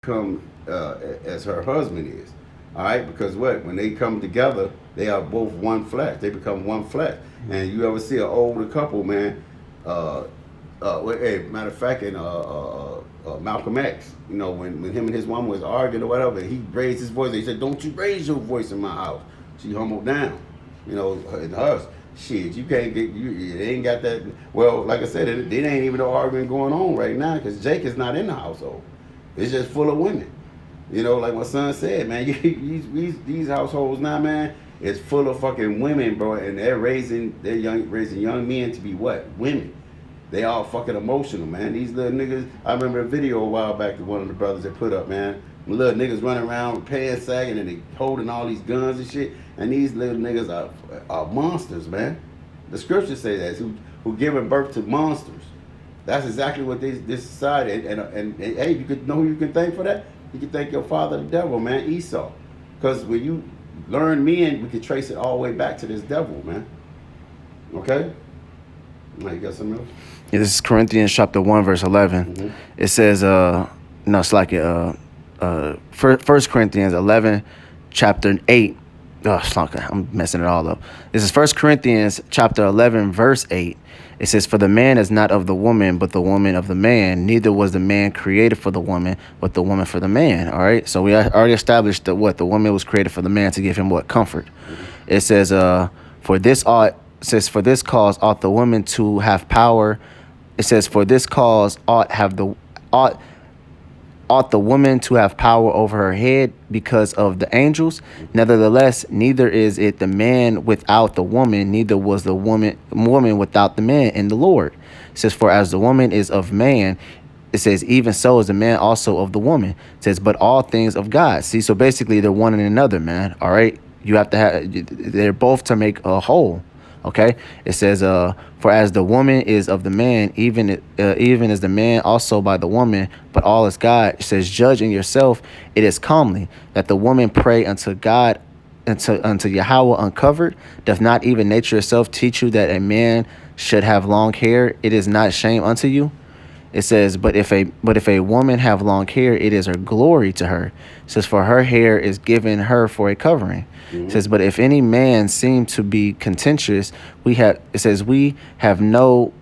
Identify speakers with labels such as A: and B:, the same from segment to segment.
A: come as her husband is. All right, because what? When they come together, they are both one flesh. They become one flesh. And you ever see an older couple, man? Uh, hey, matter of fact, in Malcolm X, when him and his woman was arguing or whatever, he raised his voice. He said, "Don't you raise your voice in my house." She humbled down. In us, shit, you can't get you. They ain't got that. Well, like I said, it ain't even no argument going on right now because Jake is not in the household. It's just full of women. Like my son said, man, these households now, man, it's full of fucking women, bro, and raising young men to be what? Women. They all fucking emotional, man. These little niggas. I remember a video a while back that one of the brothers had put up, man. Little niggas running around with pants sagging and they holding all these guns and shit. And these little niggas are monsters, man. The scriptures say that who giving birth to monsters. That's exactly what this society and hey, you could know who you can thank for that. You can thank your father, the devil, man, Esau. Because when you learn men, we can trace it all the way back to this devil, man. Okay? Now you got something else?
B: Yeah, this is Corinthians chapter 1, verse 11.
A: Mm-hmm.
B: It says, no, it's like 1 Corinthians 11, chapter 8. Oh, it's like, I'm messing it all up. This is 1 Corinthians chapter 11, verse 8. It says, "For the man is not of the woman, but the woman of the man. Neither was the man created for the woman, but the woman for the man." All right. So we already established that the woman was created for the man to give him comfort. Mm-hmm. It says, for this cause ought the woman to have power. It says, for this cause ought the woman to have power over her head because of the angels. Nevertheless, neither is it the man without the woman, neither was the woman without the man in the Lord. It says, for as the woman is of man, it says, even so is the man also of the woman. It says, but all things of God. See, so basically they're one and another, man. All right. You have to they're both to make a whole. Okay, it says, for as the woman is of the man, even as the man also by the woman, but all is God. It says, judge in yourself, it is comely that the woman pray unto God, unto Yahweh uncovered. Doth not even nature itself teach you that a man should have long hair? It is not shame unto you. It says, but if a woman have long hair, it is her glory to her. It says, for her hair is given her for a covering. Mm-hmm. It says, but if any man seem to be contentious, we have no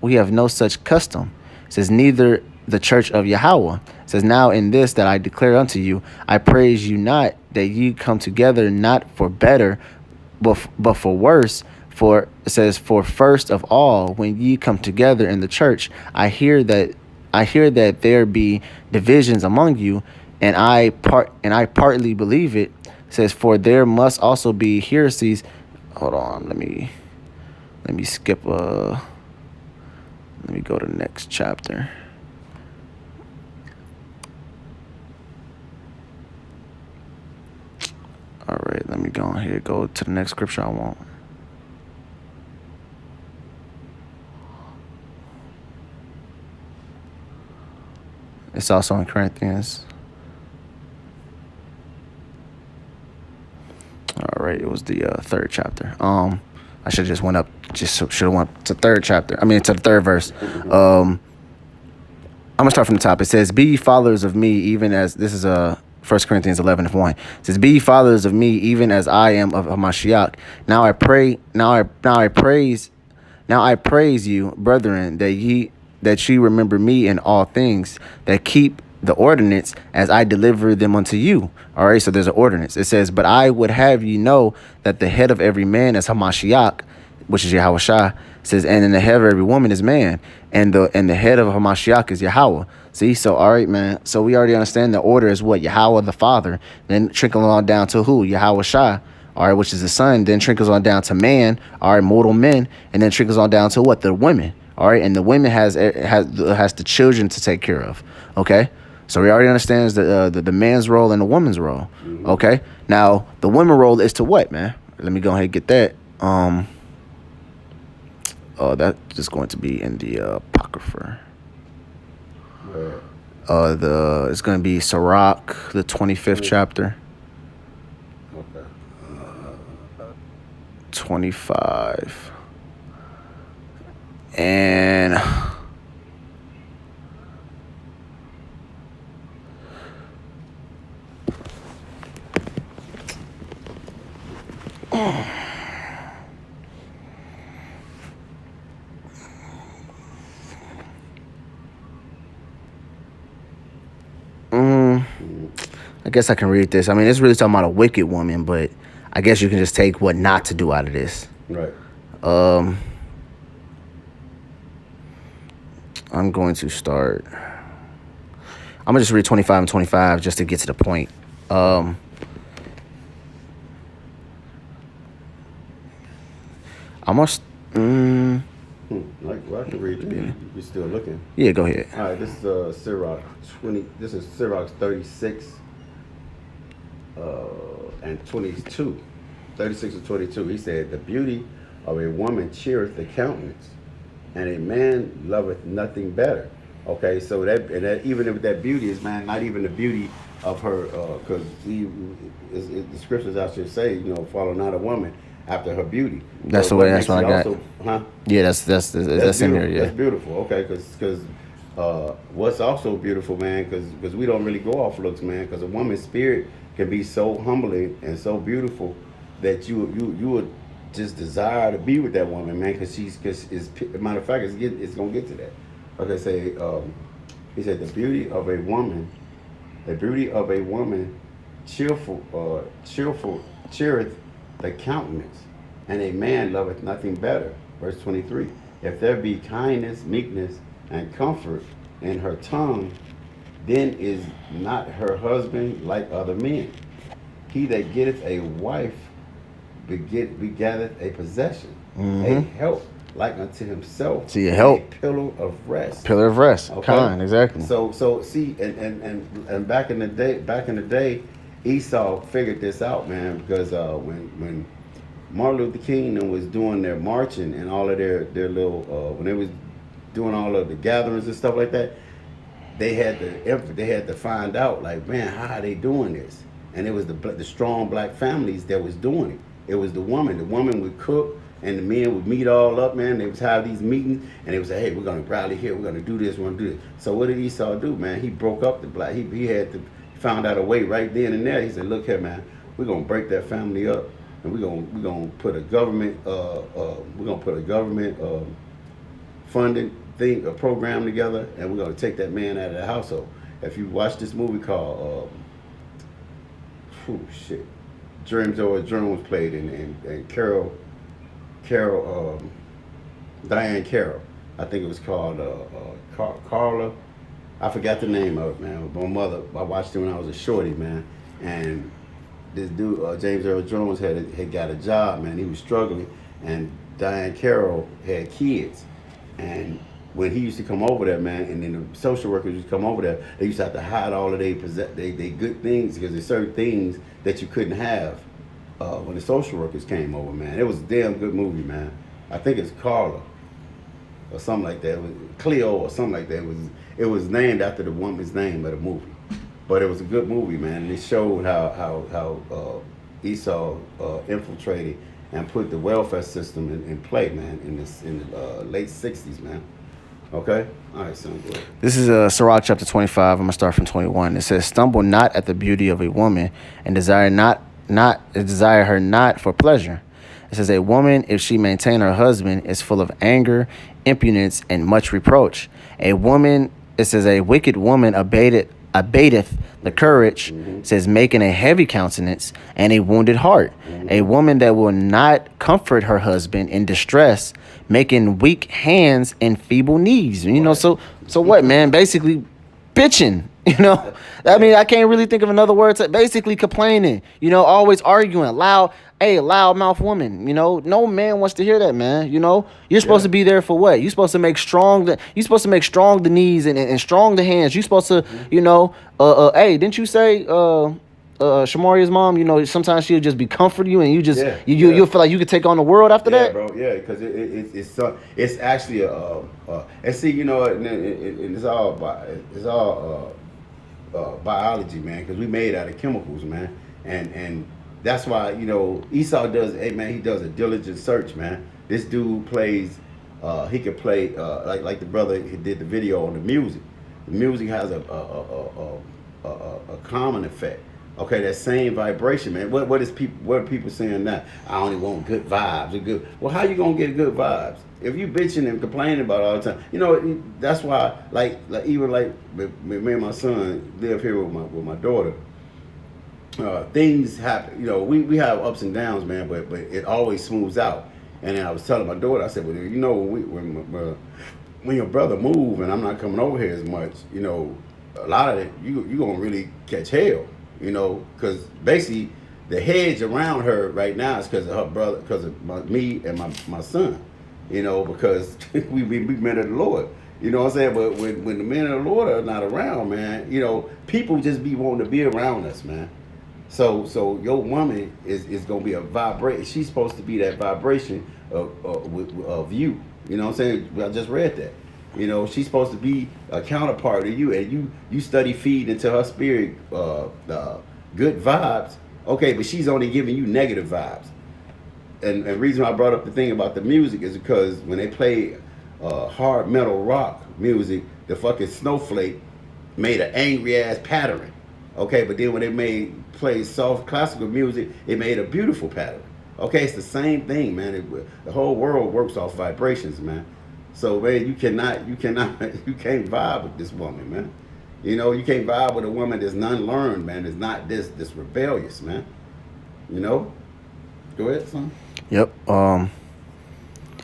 B: such custom. It says, neither the church of Yahweh. It says, now in this that I declare unto you, I praise you not that ye come together not for better, but for worse. For it says, for first of all, when ye come together in the church, I hear that there be divisions among you, and I partly believe it. It says, for there must also be heresies. Hold on, let me skip. Let me go to the next chapter. All right, let me go on here. Go to the next scripture I want. It's also in Corinthians. All right, it was the third chapter. I should have just went up. Should have went to third chapter. I mean, to the third verse. I'm gonna start from the top. It says, "Be ye followers of me, even as," this is 1 Corinthians 11:1. It says, "Be ye followers of me, even as I am of Mashiach. Now I praise you, brethren, that ye remember me in all things, that keep the ordinance as I deliver them unto you." All right, so there's an ordinance. It says, "But I would have you know that the head of every man is Hamashiach," which is Yahweh Shai. It says, "And in the head of every woman is man, and the head of Hamashiach is Yahweh." See, so all right, man. So we already understand the order is what? Yahweh the Father, then trickling on down to who? Yahweh Shai. All right, which is the Son, then trickles on down to man, all right, mortal men, and then trickles on down to what? The women. All right, and the women has the children to take care of. Okay, so we already understand the man's role and the woman's role. Mm-hmm. Okay, now the woman role is to what, man? Let me go ahead and get that. That's just going to be in the Apocrypha. It's going to be Sirach, the 25th chapter. 25. And I guess I can read this. I mean, it's really talking about a wicked woman, but I guess you can just take what not to do out of this.
A: Right.
B: I'm going to start. I'm gonna just read 25 and 25 just to get to the point. I'm gonna.
A: Like, well, I can read it. You're still looking.
B: Yeah, go ahead.
A: All right, this is Sirach 20. This is Sirach 36 and 22. 36 and 22. He said, "The beauty of a woman cheereth the countenance, and a man loveth nothing better." Okay, so that even if that beauty is, man, not even the beauty of her, because the scriptures actually say, follow not a woman after her beauty.
B: That's
A: So
B: the way.
A: makes
B: That's what I
A: it
B: got.
A: also, huh?
B: Yeah, that's in
A: beautiful.
B: here. Yeah.
A: That's beautiful. Okay, because what's also beautiful, man, because we don't really go off looks, man, because a woman's spirit can be so humbling and so beautiful that you would just desire to be with that woman, man, because matter of fact, it's gonna get to that. Okay, say he said the beauty of a woman cheereth the countenance, and a man loveth nothing better. Verse 23. If there be kindness, meekness, and comfort in her tongue, then is not her husband like other men. He that getteth a wife begetteth a possession, a help like unto himself,
B: See, a help.
A: a pillar of rest.
B: Pillar of rest.
A: Okay.
B: Kind, exactly.
A: So see, and back in the day, Esau figured this out, man, because when Martin Luther King was doing their marching and all of their little when they was doing all of the gatherings and stuff like that, they had to find out, like, man, how are they doing this? And it was the strong black families that was doing it. It was the woman. The woman would cook, and the men would meet all up, man. They would have these meetings, and they would say, hey, we're going to rally here. We're going to do this. We're going to do this. So what did Esau do, man? He broke up the black. He found out a way right then and there. He said, look here, man. We're going to break that family up, and we're going to put a government funded a program together, and we're going to take that man out of the household. If you watch this movie called James Earl Jones played and Diane Carroll, I think it was called Carla. I forgot the name of it, man. My mother, I watched it when I was a shorty, man. And this dude, James Earl Jones, had got a job, man. He was struggling, and Diane Carroll had kids. And when he used to come over there, man, and then the social workers used to come over there, they used to have to hide all of they good things, because there's certain things that you couldn't have when the social workers came over, man. It was a damn good movie, man. I think it's Carla or something like that. It was Cleo or something like that. It was named after the woman's name of the movie. But it was a good movie, man. And it showed how Esau infiltrated and put the welfare system in play, man, in the late 60s, man. Okay? All right, son, go ahead.
B: This is Sirach chapter 25. I'm going to start from 21. It says, stumble not at the beauty of a woman, and desire her not for pleasure. It says, a woman, if she maintain her husband, is full of anger, impudence, and much reproach. A woman, it says, a wicked woman abateth the courage, says, making a heavy countenance and a wounded heart. A woman that will not comfort her husband in distress, making weak hands and feeble knees. So what, man? Basically, bitching. I mean, I can't really think of another word. Basically complaining. Always arguing, loudmouth woman. No man wants to hear that, man. You're supposed to be there for what? You're supposed to make strong the knees and strong the hands. You're supposed to, hey, didn't you say Shamaria's mom, sometimes she'll just be comforting you, and you'll feel like you could take on the world after that.
A: Bro, because it's actually and see, and it's all biology, man, because we made out of chemicals, man, and that's why Esau does. Hey, man, he does a diligent search, man. This dude plays. He could play like the brother who did the video on the music. The music has a common effect. Okay, that same vibration, man. What are people saying now? I only want good vibes. A good. Well, how you gonna get good vibes if you bitching and complaining about it all the time? You know, that's why, like even like me and my son live here with my daughter. Things happen. You know, we have ups and downs, man, but it always smooths out. And then I was telling my daughter, I said, well, you know, when your brother move and I'm not coming over here as much, you know, a lot of it you gonna really catch hell, you know, because basically the hedge around her right now is because of her brother, because of me and my son, you know, because we men of the Lord. You know what I'm saying? But when the men of the Lord are not around, man, you know, people just be wanting to be around us, man. So your woman is gonna be a vibration. She's supposed to be that vibration of you. You know what I'm saying? I just read that. You know, she's supposed to be a counterpart of you, and you study feed into her spirit good vibes. Okay, but she's only giving you negative vibes. And the reason I brought up the thing about the music is because when they play hard metal rock music, the fucking Snowflake made an angry ass pattern. Okay, but then when they play soft classical music, it made a beautiful pattern. Okay, it's the same thing, man. The whole world works off vibrations, man. So man, you can't vibe with this woman, man. You know, you can't vibe with a woman that's unlearned, man. That's not this rebellious, man. You know. Go ahead, son.
B: Yep.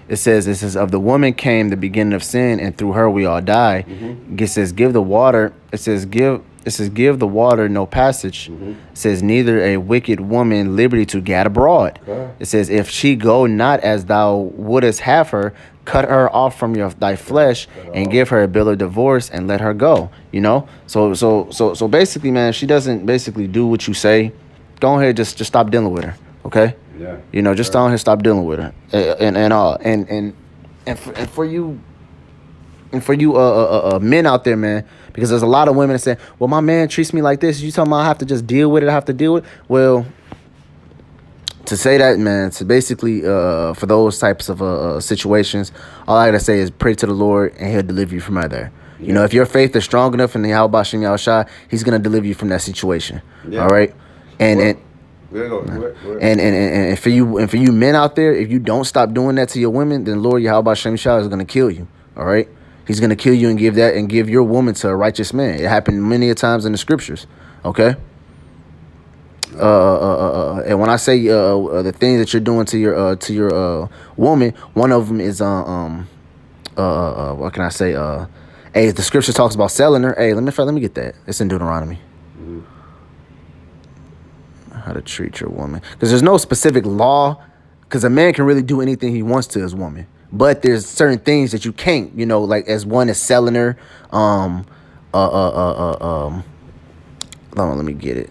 B: It says of the woman came the beginning of sin, and through her we all die.
A: Mm-hmm.
B: It says give the water. It says give the water no passage.
A: Mm-hmm.
B: It says neither a wicked woman liberty to gad abroad.
A: Okay.
B: It says if she go not as thou wouldest have her, cut her off from thy flesh and give her a bill of divorce and let her go. You know. So basically, man, if she doesn't basically do what you say, go ahead, just stop dealing with her. Okay.
A: Yeah.
B: You know, just don't stop dealing with her, and for you men out there, man, because there's a lot of women that say, well, my man treats me like this. You tell me I have to just deal with it. I have to deal with it. Well, to say that, man, to basically for those types of situations, all I gotta say is pray to the Lord and He'll deliver you from out there. Yeah. You know, if your faith is strong enough in the Yahweh Shem Yahushua, He's gonna deliver you from that situation. Yeah. All right, and for you men out there, if you don't stop doing that to your women, then Lord Yahweh Shem Yahushua is gonna kill you. All right, He's gonna kill you and give your woman to a righteous man. It happened many a times in the scriptures. Okay. And when I say the things that you're doing to your woman, one of them is what can I say? Hey, the scripture talks about selling her. Hey, let me get that. It's in Deuteronomy. Mm-hmm. How to treat your woman, because there's no specific law, because a man can really do anything he wants to his woman, but there's certain things that you can't, you know, like as one is selling her. Hold on, let me get it.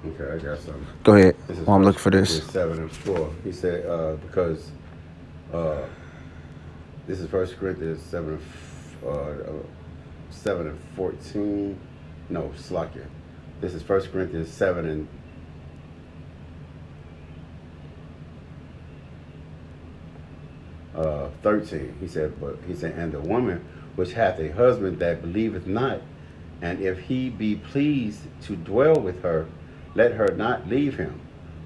A: Okay, I got something.
B: Go ahead. While I'm looking for this.
A: 7:4. He said because this is 1 Corinthians 7:14. No, Slakia. This is 1 Corinthians 7:13. He said, and the woman which hath a husband that believeth not, and if he be pleased to dwell with her, let her not leave him,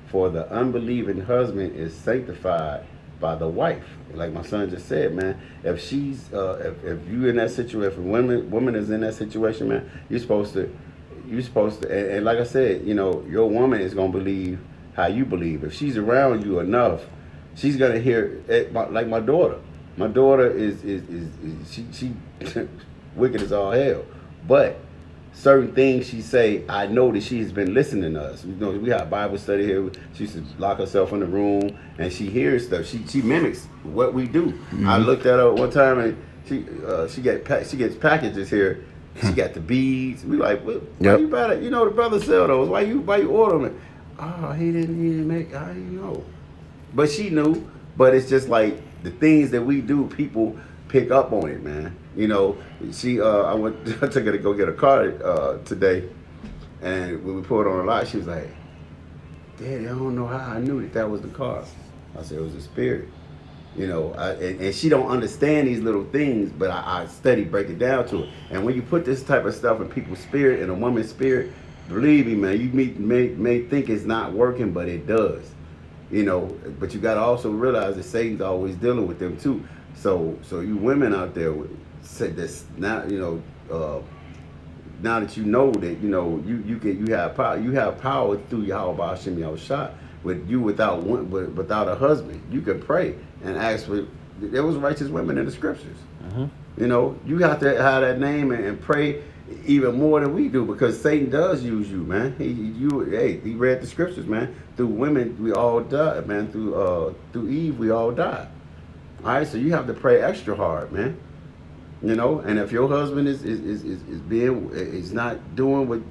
A: for the unbelieving husband is sanctified by the wife. Like my son just said, man, if she's if you in that situation, if a woman is in that situation, man, you're supposed to, and like I said, you know, your woman is gonna believe how you believe. If she's around you enough, she's gonna hear it, like my daughter. My daughter is she wicked as all hell, but certain things she say, I know that she's been listening to us. You know, we have Bible study here. She used to lock herself in the room and she hears stuff. She mimics what we do. Mm-hmm. I looked at her one time and she gets packages here. She got the beads. We like, why you buy it? You know the brother sell those. Why you order them? Oh, he didn't make. I didn't know. But she knew. But it's just like the things that we do. People pick up on it, man. You know, she I went I took her to go get a car today, and when we pulled on the lot, she was like, "Daddy, I don't know how I knew that was the car." I said, "It was a spirit." You know, and she don't understand these little things, but I study break it down to her. And when you put this type of stuff in people's spirit, in a woman's spirit, believe me, man, you may think it's not working, but it does. You know, but you got to also realize that Satan's always dealing with them too. So you women out there, say this now, you know, now that you know that, you know, you have power, through Yahweh Hashem Yahushua. With you without a husband, you can pray and ask for. There was righteous women in the scriptures. You know, you got to have that name and pray even more than we do, because Satan does use you, man. He read the scriptures, man. Through women, we all died, man. Through Eve, we all died. All right, so you have to pray extra hard, man. You know, and if your husband is not doing what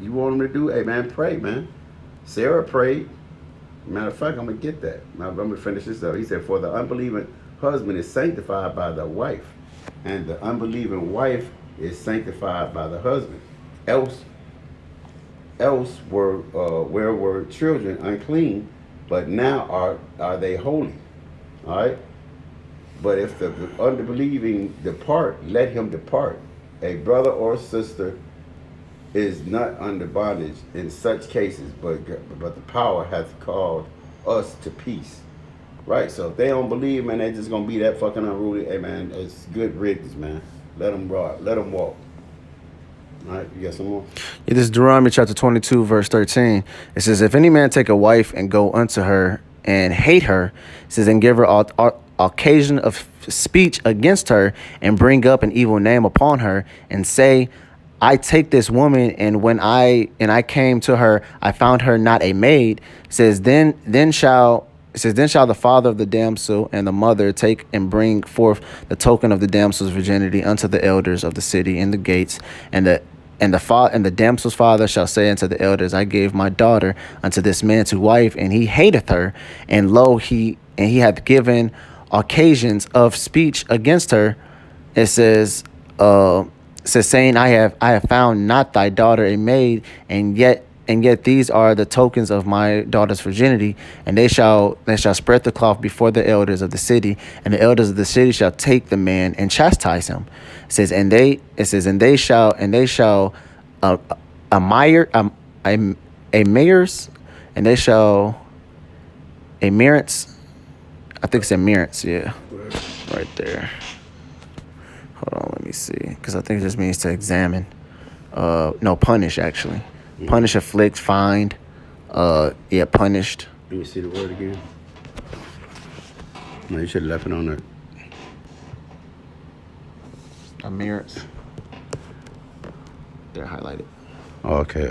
A: you want him to do, hey, man, pray, man. Sarah prayed. Matter of fact, I'm going to get that. I'm going to finish this up. He said, for the unbelieving husband is sanctified by the wife, and the unbelieving wife is sanctified by the husband. Else where were children unclean, but now are they holy. All right? But if the unbelieving depart, let him depart. A brother or sister is not under bondage in such cases, but the power hath called us to peace. Right? So if they don't believe, man, they just gonna be that fucking unruly. Hey, man, it's good riddance, man. Let them rock. Let them walk. All right, you got some more?
B: Yeah, this is Deuteronomy chapter 22, verse 13. It says, if any man take a wife and go unto her and hate her, it says, and give her occasion of speech against her, and bring up an evil name upon her, and say, I take this woman, and when I came to her, I found her not a maid. It says, then shall the father of the damsel and the mother take and bring forth the token of the damsel's virginity unto the elders of the city in the gates, and the damsel's father shall say unto the elders, I gave my daughter unto this man to wife, and he hateth her, and lo, he hath given occasions of speech against her. It says, saying, I have found not thy daughter a maid, and yet these are the tokens of my daughter's virginity, and they shall spread the cloth before the elders of the city, and the elders of the city shall take the man and chastise him. It says, and they shall a mayors, and they shall a merits. I think it's a merits, yeah, right there. Hold on, let me see, because I think it just means to examine. No, punish, actually. Mm-hmm. Punish, afflict, find. Punished.
A: Let me see the word again. No, you should have left it on there.
B: A merits. They're highlighted.
A: Okay.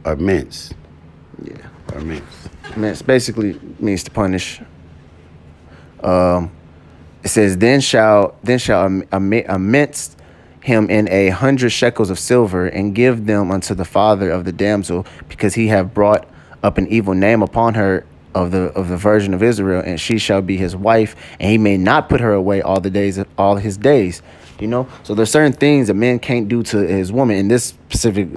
A: Immense.
B: Yeah.
A: Immense.
B: Immense basically means to punish. It says, then shall immense him in 100 shekels of silver, and give them unto the father of the damsel, because he have brought up an evil name upon her of the virgin of Israel, and she shall be his wife, and he may not put her away all his days. You know, so there's certain things a man can't do to his woman. In this specific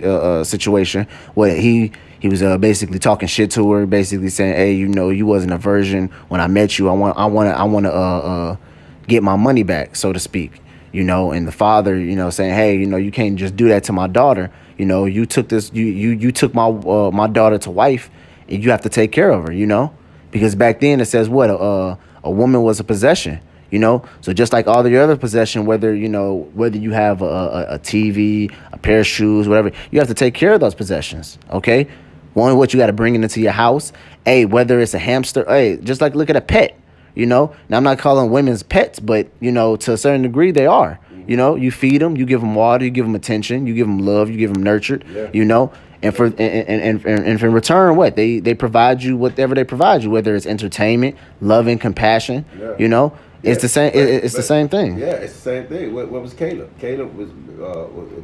B: situation, where he was basically talking shit to her, basically saying, hey, you know, you wasn't a virgin when I met you. I want to get my money back, so to speak. You know, and the father, you know, saying, hey, you know, you can't just do that to my daughter. You know, you took this, you took my daughter to wife, and you have to take care of her. You know, because back then it says what a woman was a possession. You know, so just like all the other possession, whether you have a TV, a pair of shoes, whatever, you have to take care of those possessions. Okay, one, what you got to bring it into your house. Hey, whether it's a hamster, hey, just like look at a pet. You know, now I'm not calling women's pets, but you know, to a certain degree, they are. You know, you feed them, you give them water, you give them attention, you give them love, you give them nurtured. Yeah. You know, and for in return, what they provide you, whatever they provide you, whether it's entertainment, loving, compassion. Yeah. You know. Yeah, it's the same. It's the same thing.
A: Yeah, it's the same thing. What was Caleb? Caleb was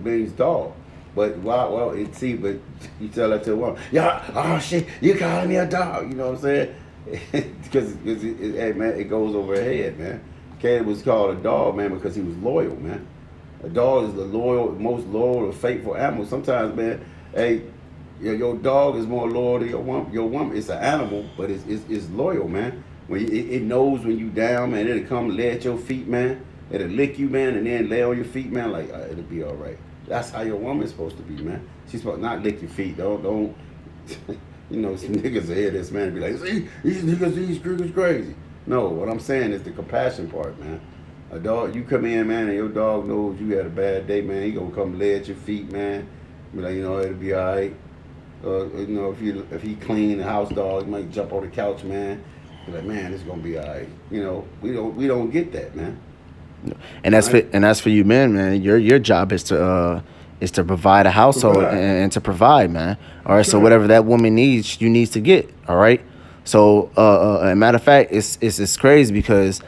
A: means dog. But but you tell that to a woman, yeah, oh shit, you calling me a dog? You know what I'm saying? because hey man, it goes over her head, man. Caleb was called a dog, man, because he was loyal, man. A dog is the most loyal and faithful animal. Sometimes, man, hey, your dog is more loyal to your woman. Your woman, it's an animal, but it's loyal, man. When it knows when you down, man, it'll come lay at your feet, man. It'll lick you, man, and then lay on your feet, man. Like it'll be all right. That's how your woman's supposed to be, man. She's supposed to not lick your feet. Don't. You know, some niggas will hear this, man, and be like, see, these niggas crazy. No, what I'm saying is the compassion part, man. A dog, you come in, man, and your dog knows you had a bad day, man. He gonna come lay at your feet, man. Be like, you know, it'll be all right. You know, if he clean the house dog, he might jump on the couch, man. Be like, man, it's gonna be all right. You know, we don't get that, man.
B: And that's for you men, man. Your job is to provide a household and to provide, man. All right. So whatever that woman needs, you need to get. All right. So a matter of fact, it's crazy because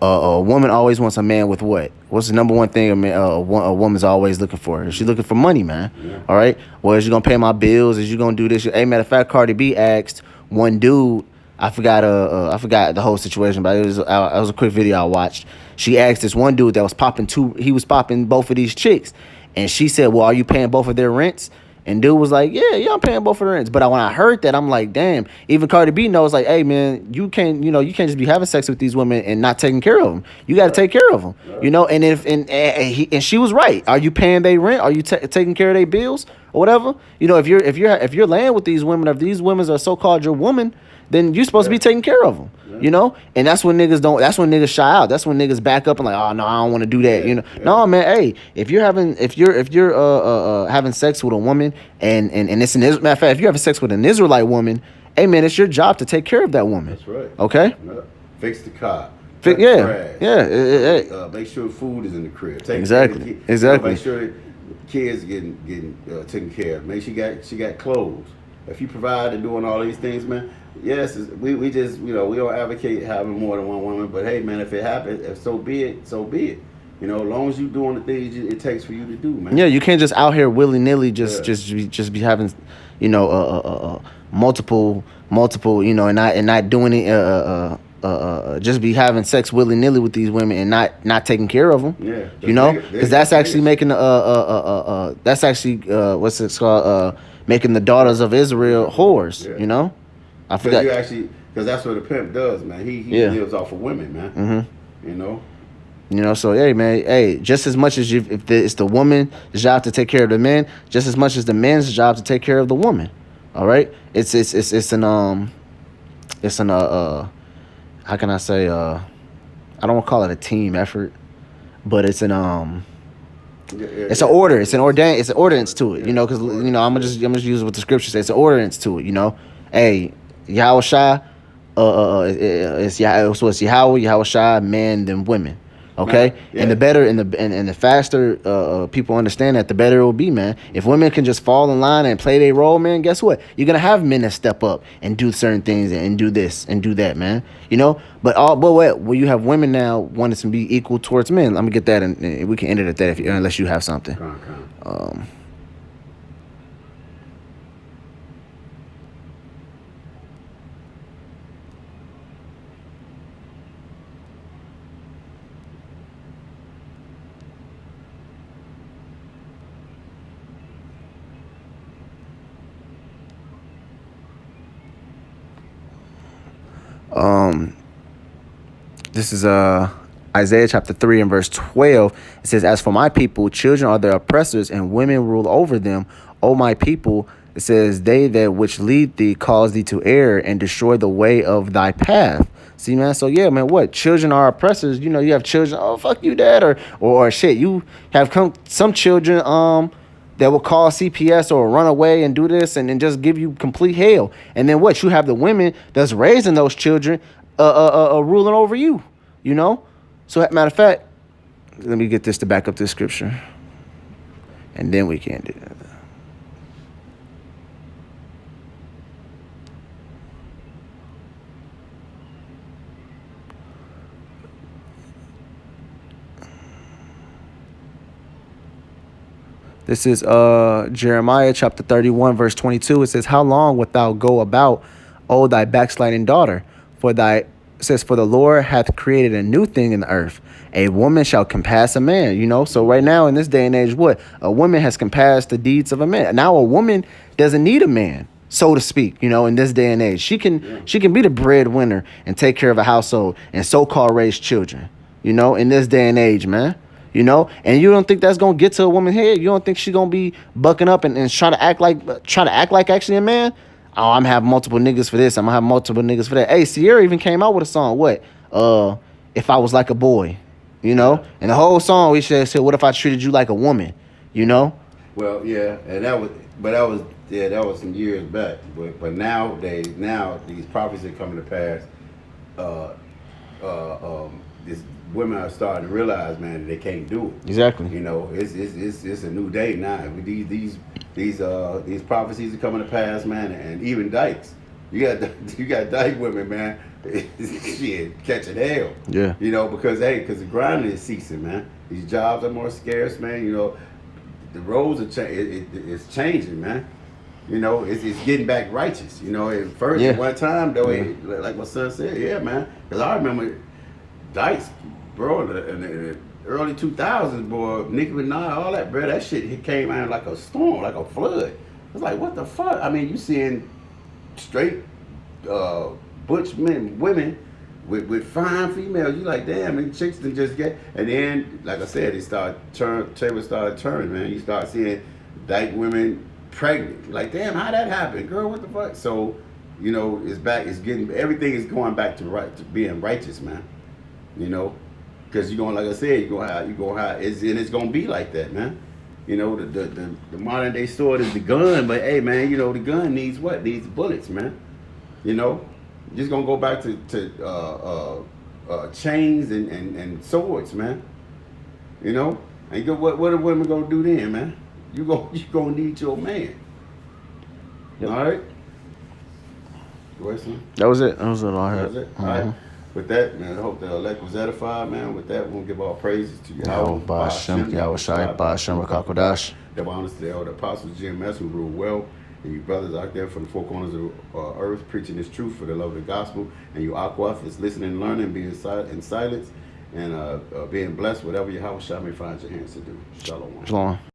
B: a woman always wants a man with what? What's the number one thing a woman's always looking for? She's looking for money, man. Yeah. All right. Well, is you gonna pay my bills? Is you gonna do this? Hey, matter of fact, Cardi B asked one dude. I forgot the whole situation, but it was a quick video I watched. She asked this one dude that was popping he was popping both of these chicks, and she said, "Well, are you paying both of their rents?" And dude was like, yeah, I'm paying both of the rents. But when I heard that, I'm like, damn. Even Cardi B knows, like, hey, man, you can't just be having sex with these women and not taking care of them. You got to take care of them, you know. And she was right. Are you paying their rent? Are you taking care of their bills or whatever? You know, if you're laying with these women, if these women are so-called your woman, then you're supposed to be taking care of them, you know? And that's when niggas shy out. That's when niggas back up and like, oh, no, I don't want to do that, you know? No, man, hey, if you're having sex with a woman and it's matter of fact, if you're having sex with an Israelite woman, hey, man, it's your job to take care of that woman.
A: That's right.
B: Okay?
A: Yeah. Fix the car.
B: Make
A: sure food is in the crib.
B: Exactly.
A: Make sure kids getting taken care of. Make sure she got clothes. If you provide and doing all these things, man, yes, we just, you know, we don't advocate having more than one woman, but hey, man, if it happens, if so be it, so be it. You know, as long as you're doing the things it takes for you to do, man.
B: Yeah, you can't just out here willy nilly just be having, you know, multiple, you know, and not doing it, just be having sex willy nilly with these women and not taking care of them.
A: Yeah,
B: you know, because that's actually making that's actually what's it called? Making the daughters of Israel whores. Yeah. You know, I forgot.
A: Because that's what a pimp does, man. He lives off of women, man. Mm-hmm. You know.
B: You know, so hey, man, hey, just as much as if it's the woman's job to take care of the men, just as much as the man's job to take care of the woman. All right, it's an how can I say I don't want to call it a team effort, but it's an it's an order. It's an ordinance to it. You know, because you know I'm gonna just use what the scripture says. It's an ordinance to it. You know, hey, Yahweh Shai, it's Yahweh Shai, man than women. Okay, yeah. And the better and the faster people understand that, the better it will be, man. If women can just fall in line and play their role, man, guess what? You're gonna have men that step up and do certain things and do this and do that, man. You know, but when you have women now wanting to be equal towards men, let me get that, and we can end it at that unless you have something. This is Isaiah chapter 3 and verse 12. It says, "As for my people, children are their oppressors, and women rule over them. O my people," it says, "they that which lead thee cause thee to err and destroy the way of thy path." See, man, so yeah, man, what? Children are oppressors. You know, you have children, oh, fuck you, dad, or shit. You have some children that will call CPS or run away and do this and then just give you complete hell. And then what? You have the women that's raising those children ruling over you, you know? So, matter of fact, let me get this to back up this scripture. And then we can do that. This is Jeremiah chapter 31, verse 22. It says, "How long wilt thou go about, O thy backsliding daughter? For thy it says, for the Lord hath created a new thing in the earth. A woman shall compass a man. You know, so right now in this day and age, what a woman has compassed the deeds of a man. Now a woman doesn't need a man, so to speak. You know, in this day and age, she can be the breadwinner and take care of a household and so-called raise children. You know, in this day and age, man. You know, and you don't think that's gonna get to a woman's head? You don't think she's gonna be bucking up and try to act like actually a man? Oh, I'm having multiple niggas for this. I'm gonna have multiple niggas for that. Hey, Sierra even came out with a song. What? If I was like a boy, you know? And the whole song we said, what if I treated you like a woman? You know?
A: Well, yeah, and that was some years back. But nowadays, now these prophecies are coming to pass. This women are starting to realize, man, that they can't do it.
B: Exactly.
A: You know, it's a new day now. These prophecies are coming to pass, man, and even dykes. You got dyke women, man. Shit, catching hell.
B: Yeah.
A: You know, because the grinding is ceasing, man. These jobs are more scarce, man. You know, the roads are it's changing, man. You know, it's getting back righteous. You know, at first, at one time, though, like my son said, yeah, man. Because I remember dykes, bro, in the early 2000s, boy, Nicki Minaj, all that, bro, that shit came out like a storm, like a flood. It's like, what the fuck? I mean, you seeing straight butch men, women with fine females. You like, damn, these chicks done just get. And then, like I said, tables started turning, man. You start seeing dyke women pregnant. Like, damn, how that happened, girl? What the fuck? So, you know, it's back. It's getting everything is going back to being righteous, man. You know, because you're going, like I said, you're gonna have, it's gonna be like that, man. You know, the modern day sword is the gun, but hey, man, you know, the gun needs what? Needs bullets, man. You know, you're just gonna go back to chains and swords, man. You know, and what are women gonna do then, man? You gonna need your man. Yep. All right. Go ahead, son.
B: That was it. That was it. All
A: That was it. All right. With that, man, I hope the elect was edified, man. With that, we'll give all praises to Yahweh,
B: Ba'ashem, Yahweh Shai, Ba'ashem, Rakakodash.
A: Give honors to the elder apostles, GMS, who rule well, and you brothers out there from the four corners of earth, preaching this truth for the love of the gospel, and you Aquaf is listening and learning, being in silence, and being blessed, whatever Yahweh Shai may find your hands to do. Shalom.
B: Shalom.